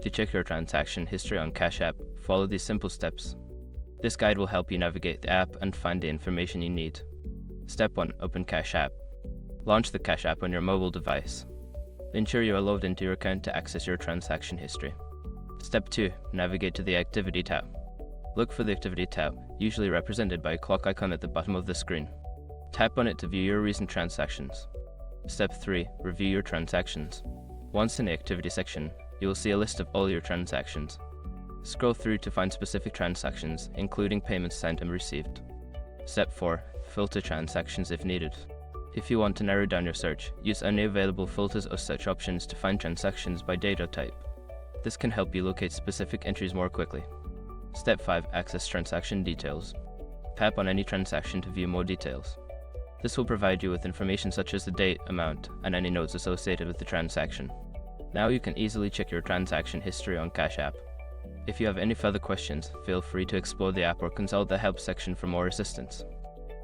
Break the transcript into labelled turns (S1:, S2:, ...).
S1: To check your transaction history on Cash App, follow these simple steps. This guide will help you navigate the app and find the information you need. Step 1. Open Cash App. Launch the Cash App on your mobile device. Ensure you are logged into your account to access your transaction history. Step 2. Navigate to the Activity tab. Look for the Activity tab, usually represented by a clock icon at the bottom of the screen. Tap on it to view your recent transactions. Step 3. Review your transactions. Once in the Activity section, you will see a list of all your transactions. Scroll through to find specific transactions, including payments sent and received. Step 4. Filter transactions if needed. If you want to narrow down your search, use any available filters or search options to find transactions by date or type. This can help you locate specific entries more quickly. Step 5. Access transaction details. Tap on any transaction to view more details. This will provide you with information such as the date, amount, and any notes associated with the transaction. Now you can easily check your transaction history on Cash App. If you have any further questions, feel free to explore the app or consult the help section for more assistance.